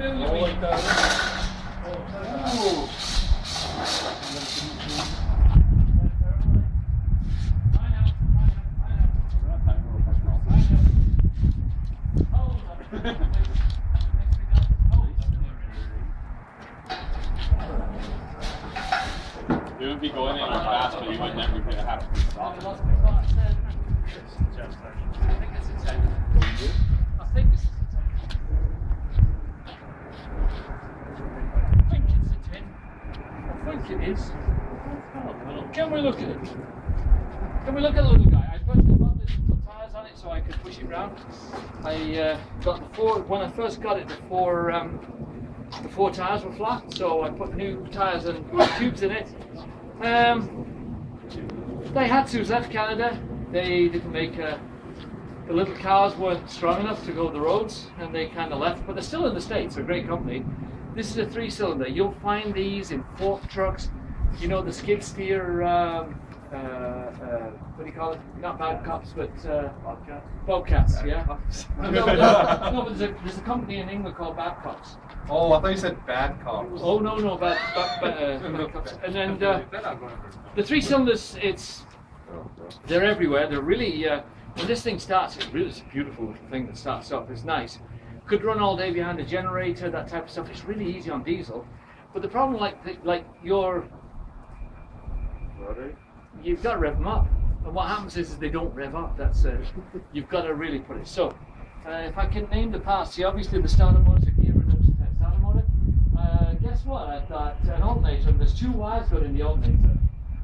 It would be going in fast, but you would never have to stop. I think it's a 10. I think it's a 10. I think it's a 10. I think it is. Can we look at it? Can we look at the little guy? I put tyres on it so I could push it round. I got the four, when I first got it, the four tyres were flat, so I put new tyres and tubes in it. Daichatsu's left Canada. They didn't make the little cars weren't strong enough to go the roads, and they kind of left, but they're still in the States. They're a great company. This is a 3-cylinder. You'll find these in fork trucks. You know, the skid steer, what do you call it? Not bad cops, but bobcats, yeah. No, but there's a company in England called Bad Cops. Oh, I thought you said bad cops. Oh no, bad cops. And then the 3-cylinders, they're everywhere. They're really when this thing starts, it's a beautiful little thing that starts up. It's nice. Could run all day behind a generator, that type of stuff. It's really easy on diesel. But the problem, you've got to rev them up, and what happens is they don't rev up. That's you've got to really put it. So, if I can name the parts, see, obviously the starter motor is a gear reduction type starter motor. Guess what? I've got an alternator, and there's 2 wires going in the alternator,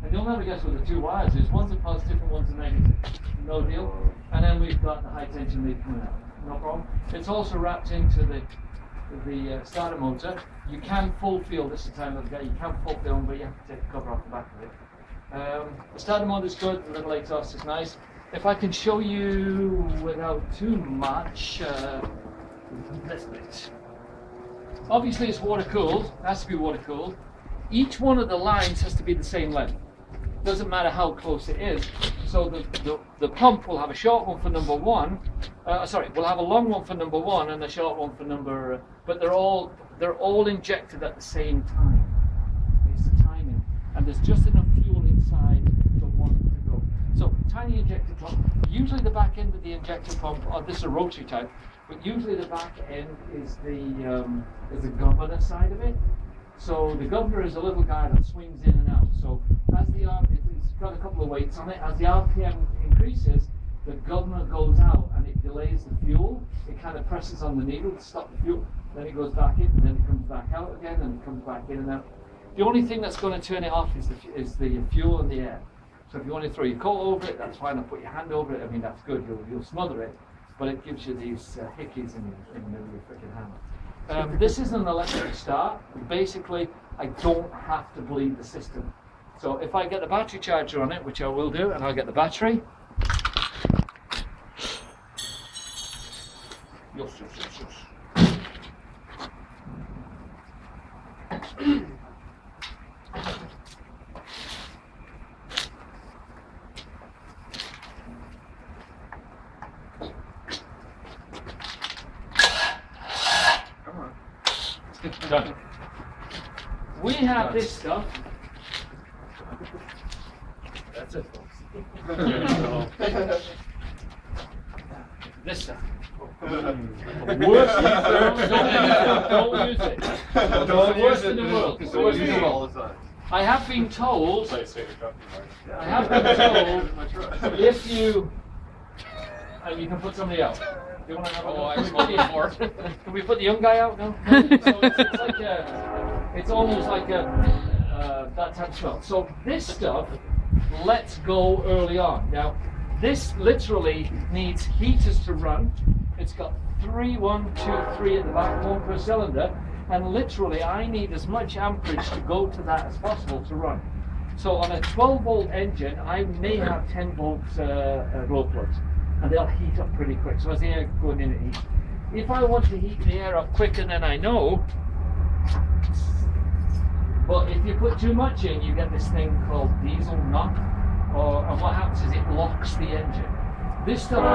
and you'll never guess what the 2 wires is. One's a positive and one's a negative. No deal. And then we've got the high tension lead coming out. No problem. It's also wrapped into the starter motor. You can full fill, this is the time of the day, you can full fill, but you have to take the cover off the back of it. The starter motor is good, the little exhaust is nice. If I can show you without too much, this bit. Obviously it's water cooled, has to be water cooled. Each one of the lines has to be the same length. Doesn't matter how close it is. So the pump will have a short one for number 1. We'll have a long one for number 1 and a short one for number. But they're all injected at the same time. It's the timing, and there's just enough fuel inside for one to go. So tiny injector pump. Usually the back end of the injector pump, this is a rotary type, but usually the back end is the governor side of it. So the governor is a little guy that swings in and out. So as it's got a couple of weights on it. As the RPM increases, the governor goes out and it delays the fuel. It kind of presses on the needle to stop the fuel. Then it goes back in, and then it comes back out again, and it comes back in and out. The only thing that's going to turn it off is the fuel and the air. So if you want to throw your coat over it, that's fine. Or put your hand over it. I mean, that's good. You'll smother it, but it gives you these hickeys in your freaking hand. This is an electric start. Basically, I don't have to bleed the system. So if I get the battery charger on it, which I will do, and I'll get the battery. Yes. Done. We have this stuff. That's it, folks. This stuff. Worst don't use it. It's the worst in the world. It's the worst in the world. I have been told. If you you can put somebody out. Do you want to have I was looking for it. Can we put the young guy out? No. So it's like it's almost like that type of stuff. So this stuff lets go early on. Now, this literally needs heaters to run. It's got 3 at the back, 1 per cylinder, and literally I need as much amperage to go to that as possible to run. So on a 12-volt engine, I may have 10-volt glow plugs, and they'll heat up pretty quick. So as the air going in, it heats. If I want to heat the air up quicker than I know, but if you put too much in, you get this thing called diesel knock, and what happens is it locks the engine. This stuff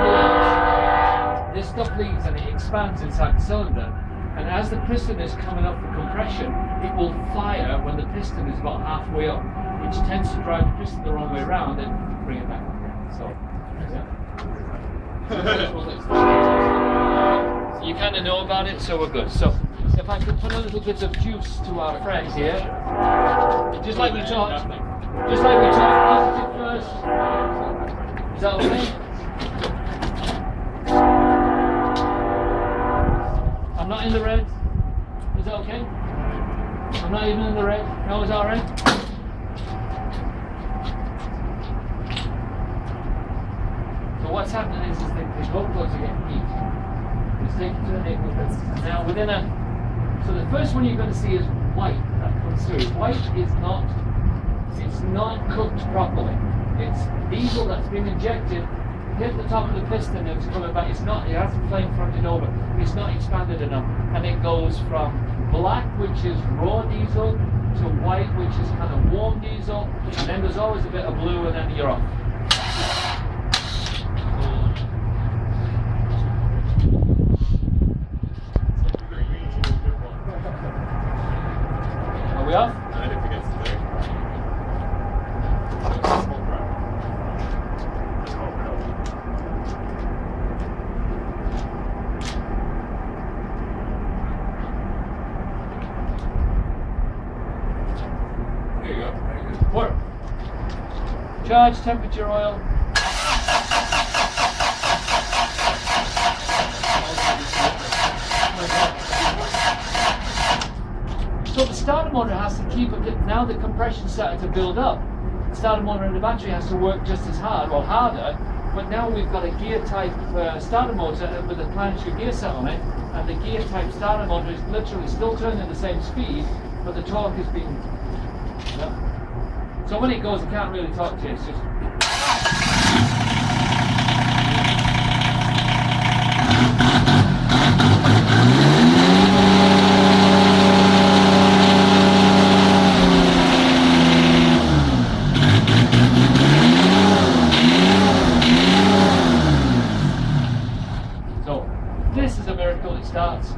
leaves and it expands inside the cylinder, And as the piston is coming up for compression, it will fire when the piston is about halfway up, which tends to drive the piston the wrong way around and bring it back up again. So, yeah. You kind of know about it, so we're good. So, if I could put a little bit of juice to our friend here, just like we talked, positive first. Is that okay? I'm not in the red. Is that okay? I'm not even in the red. No, is that alright? So what's happening is the glow plugs are getting heat. It's taken to the nickel bits. Now so the first one you're going to see is white that comes through. White is it's not cooked properly. It's diesel that's been injected, hit the top of the piston and it's coming back. It hasn't flame fronted over. It's not expanded enough. And it goes from black, which is raw diesel, to white, which is kind of warm diesel, and then there's always a bit of blue and then you're off. Are we off? I didn't forget to say. There you go. Work. Charge, temperature, oil. So the starter motor has to keep it. Now the compression started to build up. The starter motor and the battery has to work just as hard or harder. But now we've got a gear type starter motor with a planetary gear set on it, and the gear type starter motor is literally still turning at the same speed, but the torque is being. Yeah. So when it goes, I can't really talk to you. It's just. So this is a miracle. It starts.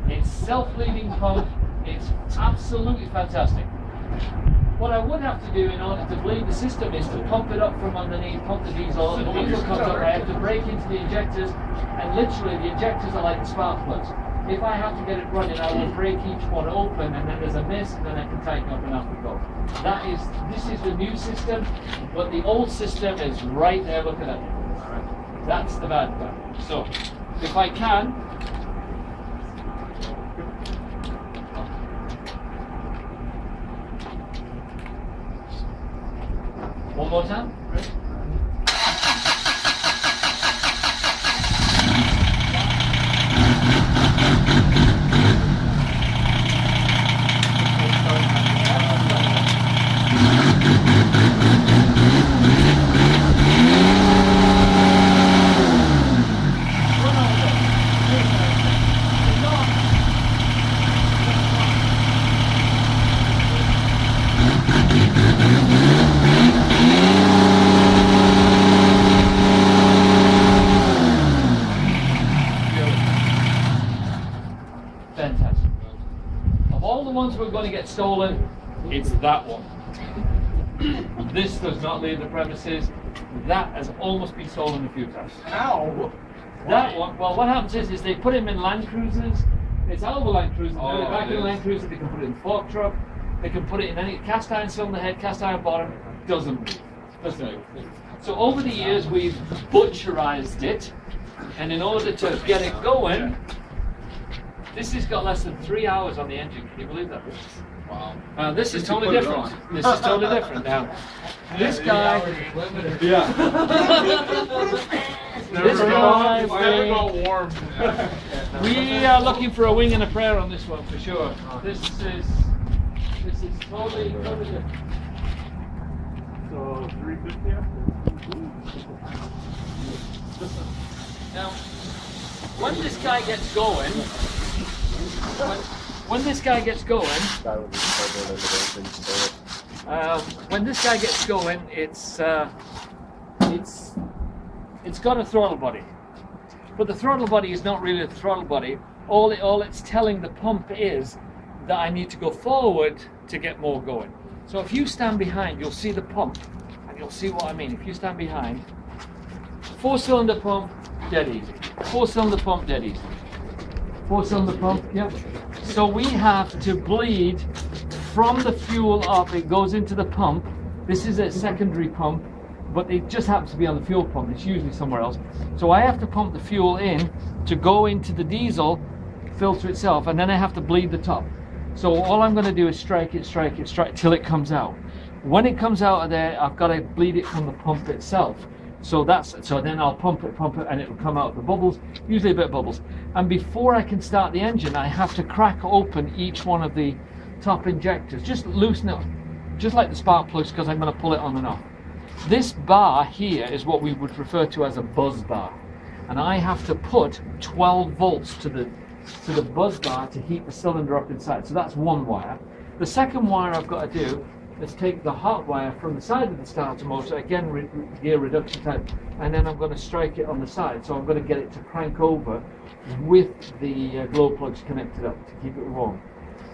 It's self-leading pump. It's absolutely fantastic. What I would have to do in order to bleed the system is to pump it up from underneath, pump the diesel, and the diesel comes up, I have to break into the injectors, and literally the injectors are like the spark plugs. If I have to get it running, I will break each one open, and then there's a miss, and then I can tighten up and off we go. This is the new system, but the old system is right there, look at that. That's the bad part. So, if I can, one more time. Ready? Fantastic. Of all the ones we're going to get stolen, it's that one. This does not leave the premises. That has almost been stolen a few times. Ow! That one, well, what happens is they put him in Land Cruisers. It's out of a Land Cruiser. Put it back in a Land Cruiser. They can put it in fork truck. They can put it in any cast iron cylinder head, cast iron bottom. Doesn't move. Doesn't move. So over the years we've butcherized it, and in order to get it going, this has got less than 3 hours on the engine. Can you believe that? Wow. This is totally different. This is totally different. Now, this guy. Yeah. This guy. Never got warm. We are looking for a wing and a prayer on this one for sure. This is totally different. So 350 after? Now, when this guy gets going, when this guy gets going, it's got a throttle body, but the throttle body is not really the throttle body. all it's telling the pump is that I need to go forward to get more going. So if you stand behind, you'll see the pump, and you'll see what I mean. If you stand behind, 4-cylinder pump, dead easy. 4-cylinder pump, dead easy. 4-cylinder pump, yeah. So we have to bleed from the fuel up, it goes into the pump. This is a secondary pump, but it just happens to be on the fuel pump. It's usually somewhere else. So I have to pump the fuel in to go into the diesel filter itself, and then I have to bleed the top. So all I'm going to do is strike it till it comes out. When it comes out of there, I've got to bleed it from the pump itself. So then I'll pump it, and it will come out of the bubbles, usually a bit of bubbles. And before I can start the engine, I have to crack open each one of the top injectors, just loosen it up, just like the spark plugs, because I'm going to pull it on and off. This bar here is what we would refer to as a buzz bar, and I have to put 12 volts to the buzz bar to heat the cylinder up inside. So that's one wire. The second wire I've got to do is take the hot wire from the side of the starter motor, again gear reduction type, and then I'm going to strike it on the side. So I'm going to get it to crank over with the glow plugs connected up to keep it warm.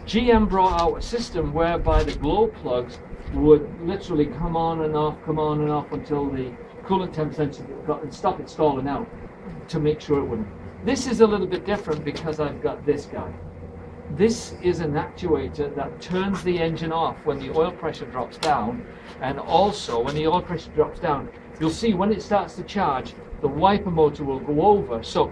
GM brought out a system whereby the glow plugs would literally come on and off until the coolant temp sensor got and stop it stalling out to make sure it wouldn't. This is a little bit different because I've got this guy. This is an actuator that turns the engine off when the oil pressure drops down, and also when the oil pressure drops down, you'll see when it starts to charge, the wiper motor will go over. So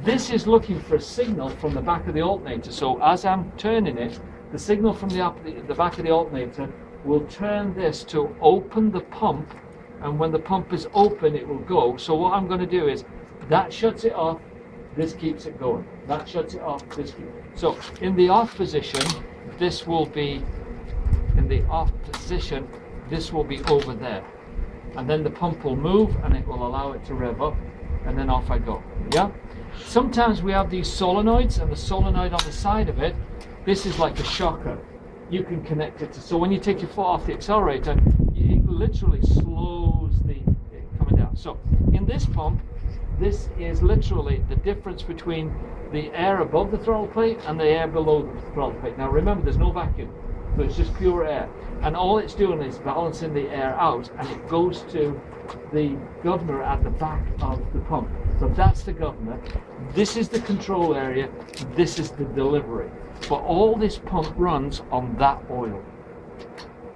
this is looking for a signal from the back of the alternator. So as I'm turning it, the signal from the back of the alternator will turn this to open the pump, and when the pump is open, it will go. So what I'm going to do is, that shuts it off, this keeps it going. That shuts it off, this keeps it. So in the off position, this will be over there. And then the pump will move and it will allow it to rev up, and then off I go. Yeah? Sometimes we have these solenoids, and the solenoid on the side of it, this is like a shocker. You can connect it to, so when you take your foot off the accelerator, it literally slows it coming down. So in this pump, this is literally the difference between the air above the throttle plate and the air below the throttle plate. Now remember, there's no vacuum, so it's just pure air. And all it's doing is balancing the air out, and it goes to the governor at the back of the pump. So that's the governor. This is the control area. This is the delivery. But all this pump runs on that oil.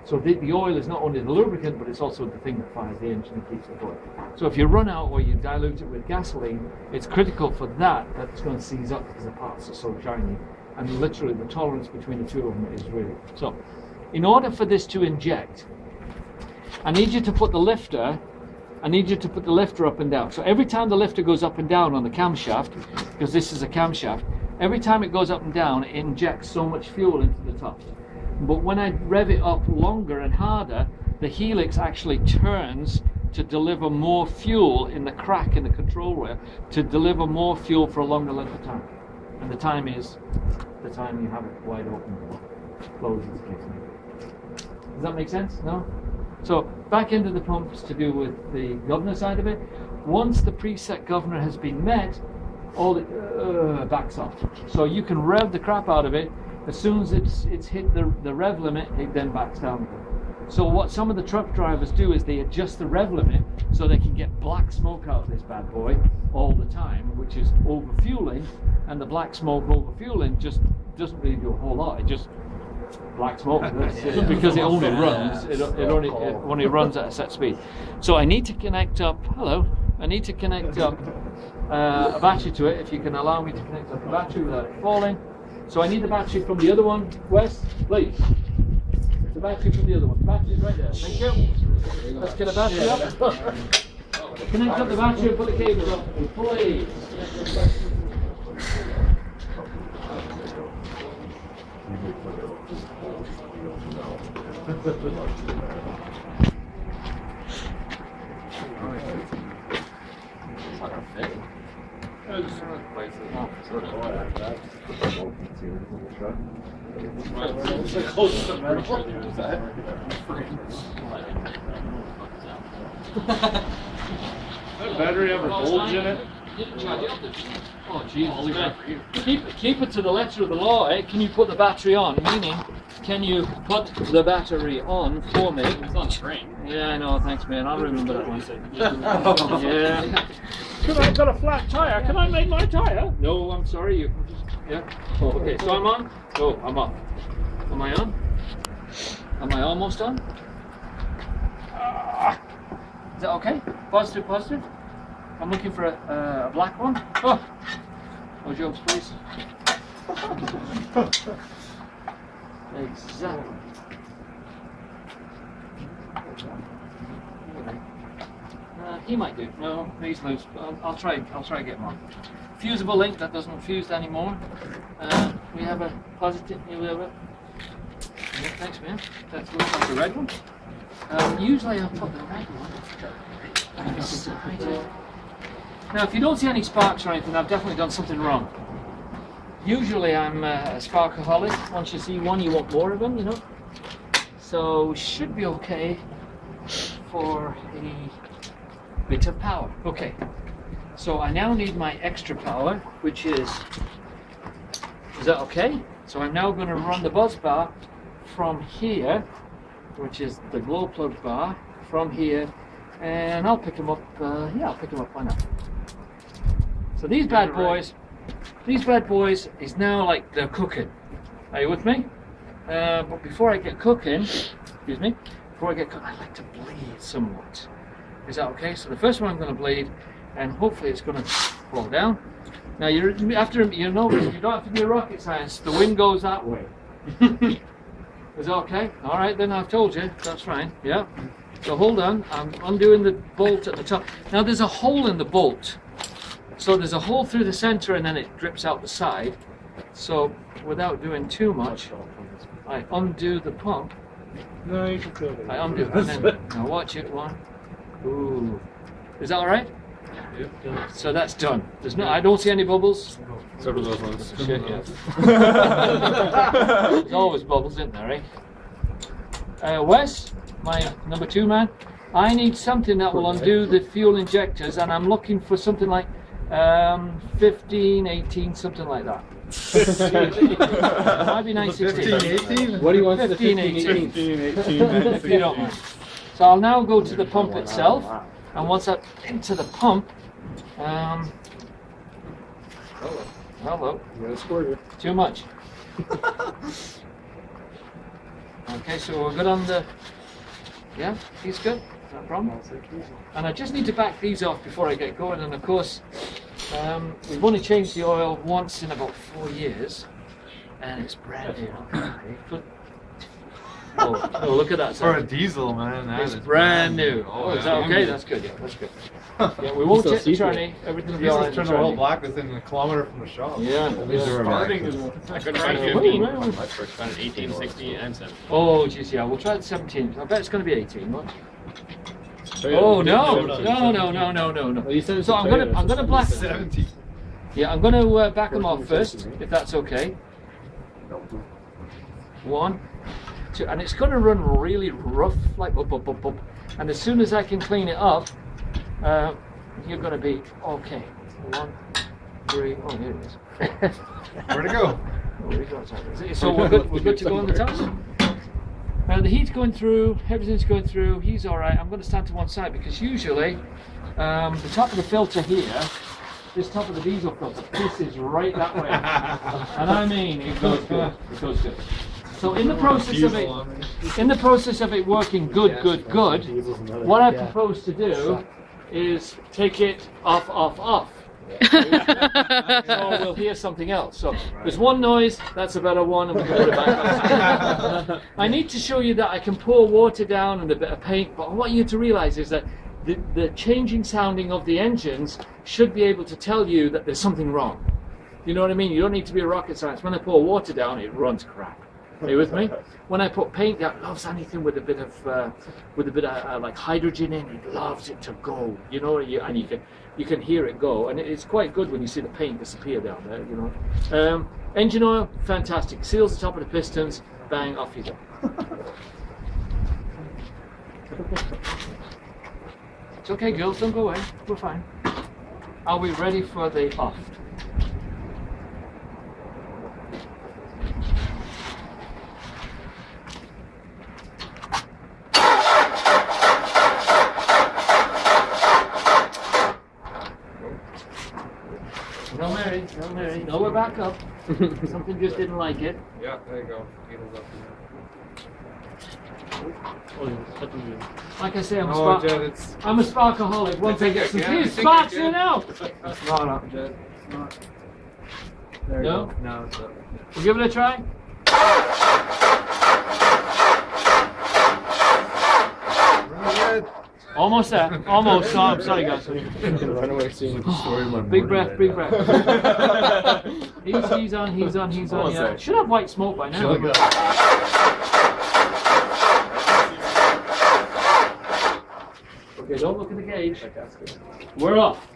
So the oil is not only the lubricant, but it's also the thing that fires the engine and keeps it going. So if you run out or you dilute it with gasoline, it's critical for that it's going to seize up because the parts are so shiny. And literally the tolerance between the two of them is really... So in order for this to inject, I need you to put the lifter up and down. So every time the lifter goes up and down on the camshaft, because this is a camshaft, every time it goes up and down, it injects so much fuel into the top. But when I rev it up longer and harder, the helix actually turns to deliver more fuel in the crack in the control rail, to deliver more fuel for a longer length of time. And the time is the time you have it wide open, closed as the case may be. Does that make sense? No? So back into the pumps to do with the governor side of it. Once the preset governor has been met, all it backs off. So you can rev the crap out of it. As soon as it's hit the rev limit, it then backs down. So what some of the truck drivers do is they adjust the rev limit so they can get black smoke out of this bad boy all the time, which is overfueling, and the black smoke overfueling just doesn't really do a whole lot. It just black smoke because it only runs. It only runs at a set speed. So I need to connect up. I need to connect up a battery to it. If you can allow me to connect up the battery without it falling. So I need the battery from the other one. Wes, please. The battery from the other one. The battery's right there. Thank you. Let's get a battery up. Connect up the battery and put the cables up, please. That battery have a bulge in it? You didn't charge it up, did you? Oh, Jesus. Keep it to the letter of the law, eh? Can you put the battery on? Meaning, can you put the battery on for me? It's on screen. Yeah, I know, thanks, man. I'll remember that one. Yeah. I've got a flat tire. Can I make my tire? No, I'm sorry. You can just. Yeah. Oh, okay, so I'm on? Oh, I'm off. Am I on? Am I almost on? Is that okay? Positive, positive? I'm looking for a black one. Oh, no jokes, please. Exactly. He might do. No, he's loose. I'll try and get him on. Fusible link, that doesn't fuse anymore. We have a positive. Here we have a. Yeah, thanks, man. That looks like a red one. Usually I'll put the red one beside it. Now, if you don't see any sparks or anything, I've definitely done something wrong. Usually I'm a sparkaholic. Once you see one, you want more of them, you know. So we should be okay for a bit of power. Okay. So I now need my extra power, which is that okay? So I'm now going to run the buzz bar from here, which is the glow plug bar, from here, and I'll pick them up. Yeah, I'll pick them up. Why not? So these bad boys is now like they're cooking. Are you with me? But before I get cooking, excuse me, before I get cooking, I like to bleed somewhat. Is that okay? So the first one I'm going to bleed, and hopefully it's going to fall down. Now you don't have to do rocket science. The wind goes that way. Is that okay? All right, then I've told you. That's fine. Yeah. So hold on. I'm undoing the bolt at the top. Now there's a hole in the bolt. So there's a hole through the center and then it drips out the side. So without doing too much, I undo the pump. No, you can feel it. I undo it. And then, now watch it. One. Ooh. Is that all right? Yeah. So that's done. There's no. I don't see any bubbles. So do those ones. Shit, yeah. There's always bubbles in there, eh? Wes, my number 2 man, I need something that will undo the fuel injectors, and I'm looking for something like 15, 18, something like that. Might be 9, 16. 15, 18? What do you want 15, 18. If you don't mind. So I'll now go to the pump itself, and once I'm into the pump, hello. Too much. Okay, so we're good on the. Yeah, he's good. No problem. And I just need to back these off before I get going. And of course, we've only changed the oil once in about 4 years, and it's brand new. Oh, look at that. For a diesel, man. It's brand new. Oh, is that okay? That's good. Yeah, that's good. Yeah, we won't check the tranny. Everything will be all right. Diesels turn the oil black within a kilometer from the shop. Yeah. I could try 15. I tried 18, 16, and 17. Oh, geez, yeah. We'll try the 17. I bet it's going to be 18. What? Oh no! No. You said So I'm gonna black. 17. Yeah, I'm gonna back them off first, if that's okay. 1, 2, and it's gonna run really rough, like up. And as soon as I can clean it up, you're gonna be okay. 1, 3. Oh, here it is. Where'd it go? So we're good to go on the top. The heat's going through, everything's going through, he's alright. I'm going to stand to one side because usually the top of the filter here, this top of the diesel filter, pisses right that way. And I mean, it goes good. It goes good. So in the process of it working good, what I propose to do is take it off. So we'll hear something else. So there's one noise, that's a better one, and we can put it back on. I need to show you that I can pour water down and a bit of paint, but I want you to realize is that the changing sounding of the engines should be able to tell you that there's something wrong. You know what I mean? You don't need to be a rocket science. When I pour water down, it runs crap. Are you with me? When I put paint down, it loves anything with a bit of like hydrogen in. It loves it to go. You know, and you can hear it go, and it's quite good when you see the paint disappear down there. You know, engine oil, fantastic. Seals the top of the pistons. Bang, off you go. It's okay, girls. Don't go away. We're fine. Are we ready for the off? No, Mary, no, Mary. No, we're back up. Something just didn't like it. Yeah, there you go. Needles up Like I say, Oh, Jed, it's I'm a sparkaholic. Once I get some few sparks in out. it's not up, Jed. It's not. There you No? go. No, it's up. We'll give it a try. Run, Jed. Almost there. Almost. Oh, I'm sorry, guys. Run away soon. Big breath, big breath. he's on. Yeah. there. Should have white smoke by now. Okay, don't look at the gauge. We're off.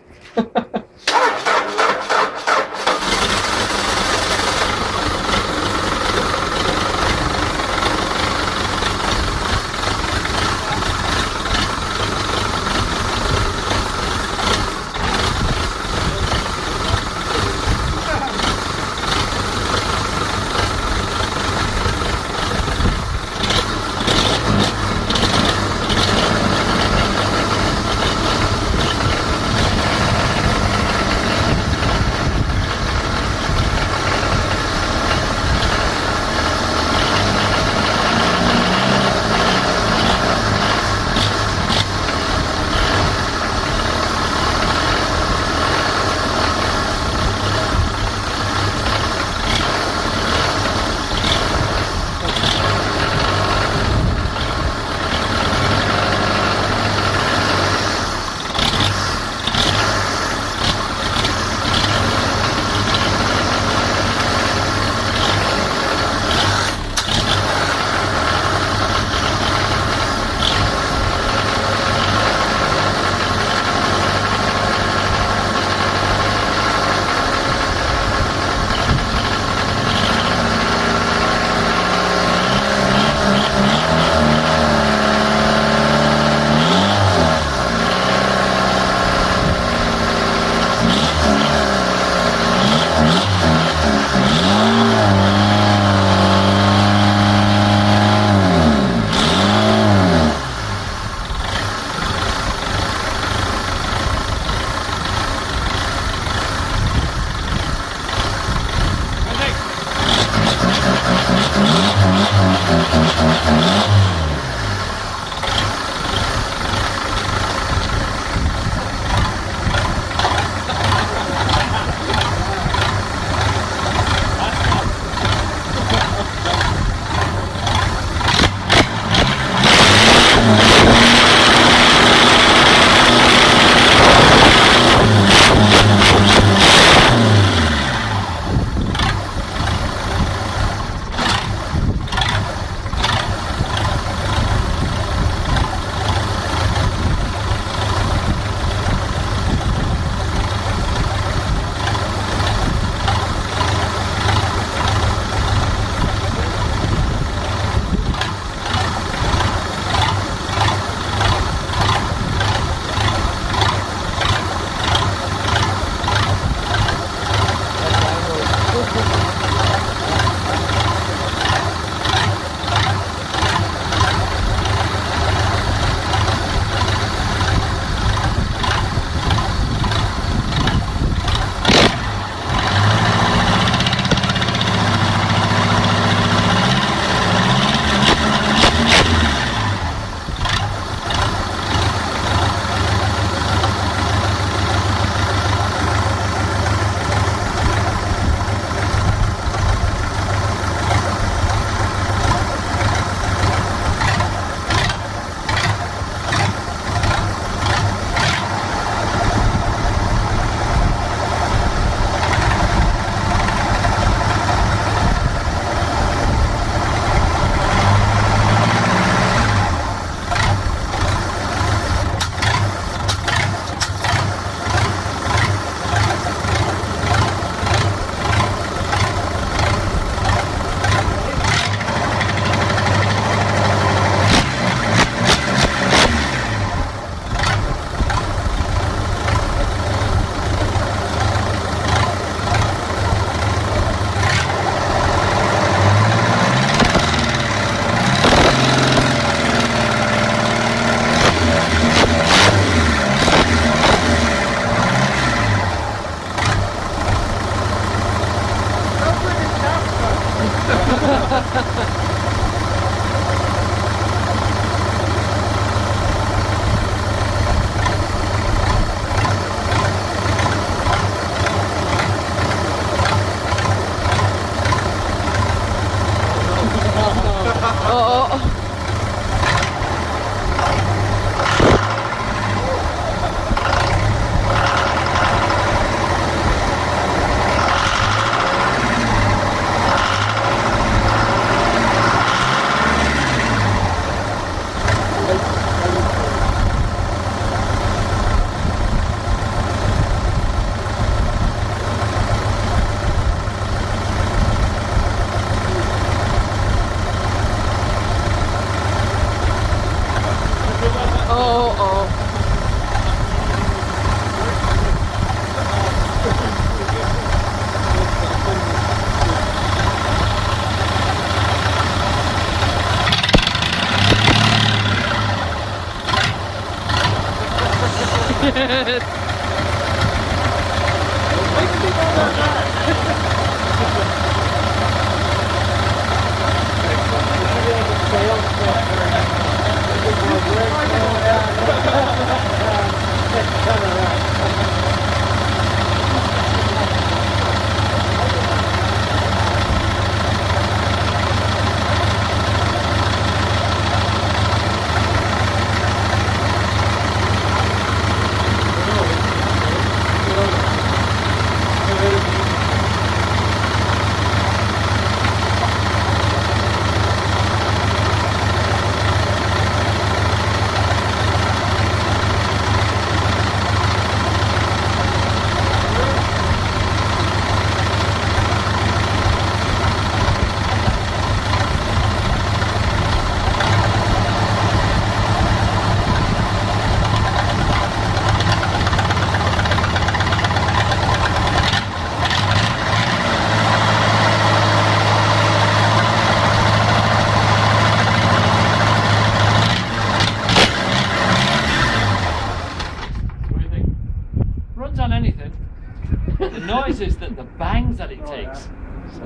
Is that the bangs that it takes.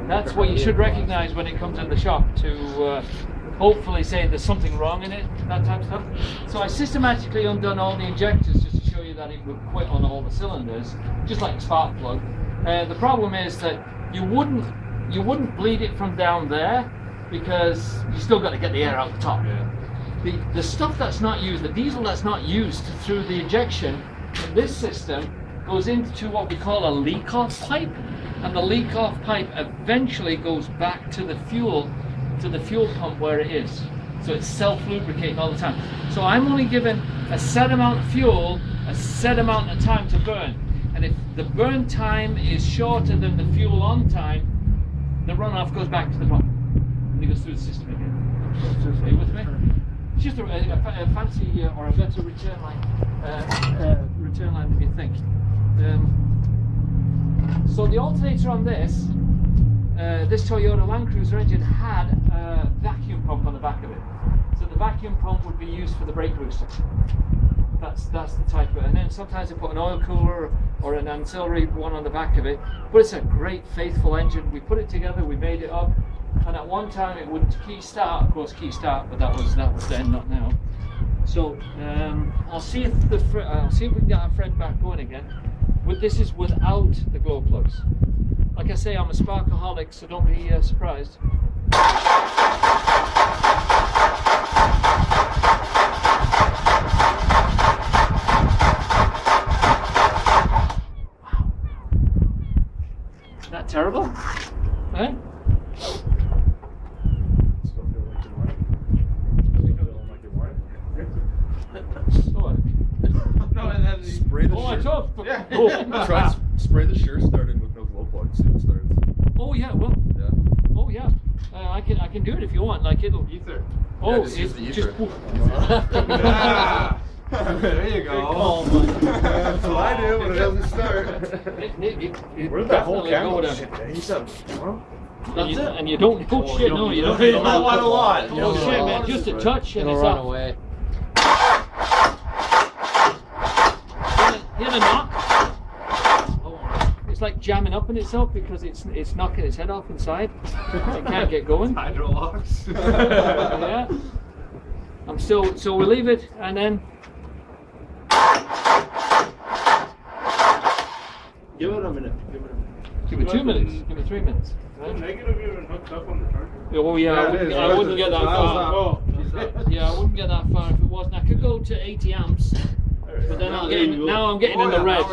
That's what you should recognize when it comes in the shop to hopefully say there's something wrong in it, that type of stuff. So I systematically undone all the injectors just to show you that it would quit on all the cylinders, just like a spark plug. The problem is that you wouldn't bleed it from down there because you still got to get the air out the top. Yeah. The stuff that's not used, the diesel that's not used through the injection in this system goes into what we call a leak-off pipe, and the leak-off pipe eventually goes back to the fuel pump where it is. So it's self-lubricating all the time. So I'm only given a set amount of fuel, a set amount of time to burn. And if the burn time is shorter than the fuel on time, the runoff goes back to the pump. And it goes through the system again. Are you with me? It's just a fancy or a better return line than you think. So the alternator on this Toyota Land Cruiser engine had a vacuum pump on the back of it. So the vacuum pump would be used for the brake booster. That's the type of it. And then sometimes they put an oil cooler or an ancillary one on the back of it. But it's a great, faithful engine. We put it together, we made it up, and at one time it would key start, of course key start, but that was then, not now. So I'll see if we can get our friend back going again. This is without the glow plugs. Like I say, I'm a sparkaholic, so don't be surprised. Wow. Isn't that terrible? Eh? Spray the Try spray the sure started with no glow plugs. See if it starts. Oh yeah, well. Yeah. Oh yeah. I can do it if you want. Like it'll ether. Oh, yeah, just use the ether. There you go. Oh my. That's what I do when it doesn't start. Where's that whole camera? Shit, he said, That's it. And you don't. Oh shit! No, you don't. You don't want a lot. Oh shit, man! Just a touch and it's off. Away. Hit a knock. Oh, it's like jamming up in itself because it's knocking its head off inside. It can't get going. Hydrolocks. Yeah. So we leave it and then. Give it a minute. Give it 2 minutes. Give it 3 minutes. Right? Negative even hooked up on the charger. Oh yeah, I wouldn't get that far. Oh. Yeah, I wouldn't get that far if it wasn't. I could go to 80 amps, but then now I'm getting in the red.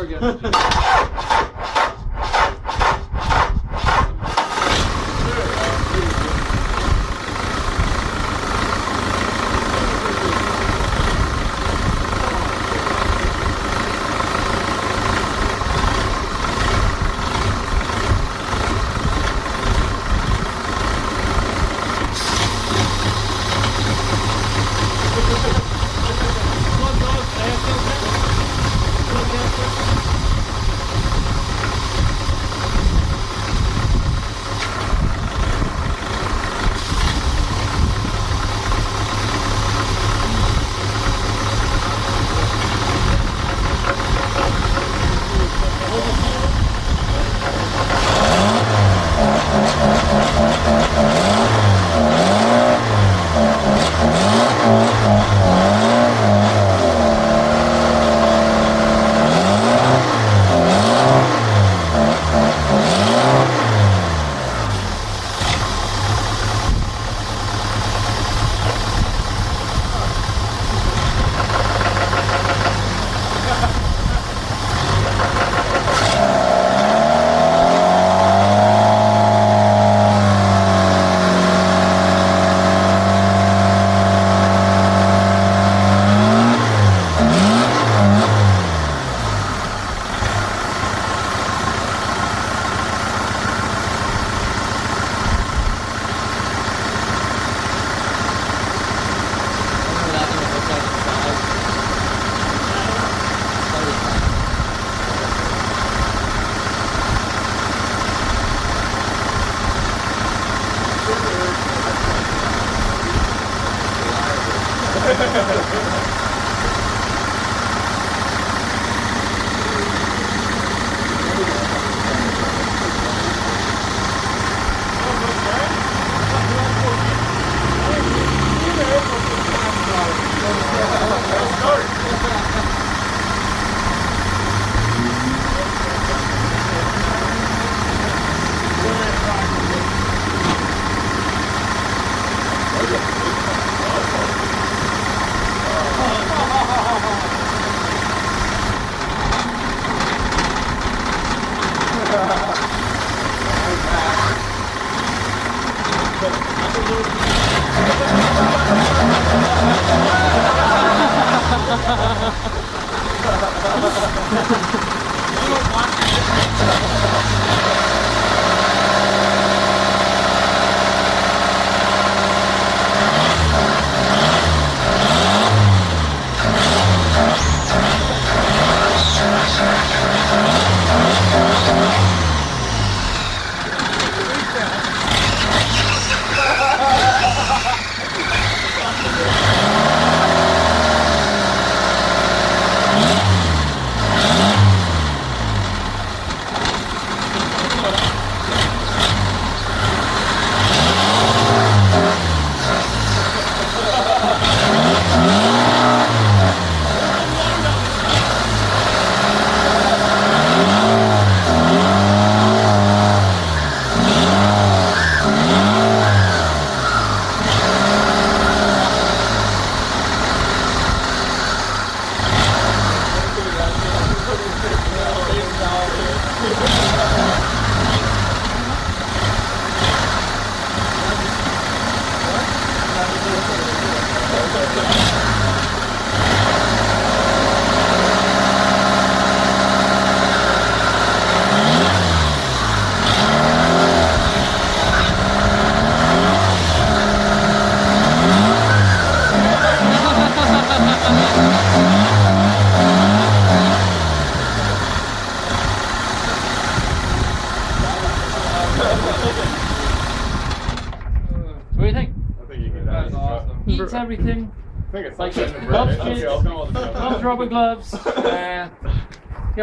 Eats everything. I think it's Like loves kids, loves rubber gloves. Yeah,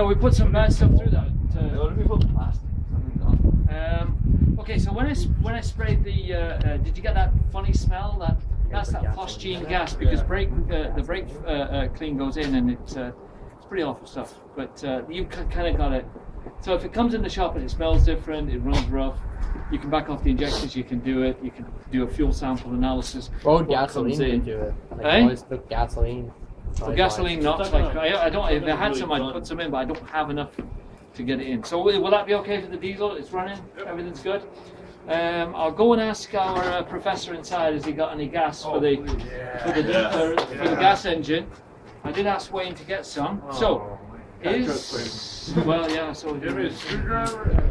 we put some bad stuff through that plastic. Okay, so when I sprayed the, did you get that funny smell? That's that phosgene gas because the brake clean goes in and it's pretty awful stuff. But you kind of got it. So if it comes in the shop and it smells different, it runs rough, you can back off the injectors. You can do it. You can do a fuel sample analysis. What would gasoline do it? Like I always took gasoline. Well, gasoline knocks like I don't. If I had some, I'd put some in, but I don't have enough to get it in. So will that be okay for the diesel? It's running. Everything's good. I'll go and ask our professor inside. Has he got any gas for the gas engine? I did ask Wayne to get some. So well, yeah. So Give me a screwdriver.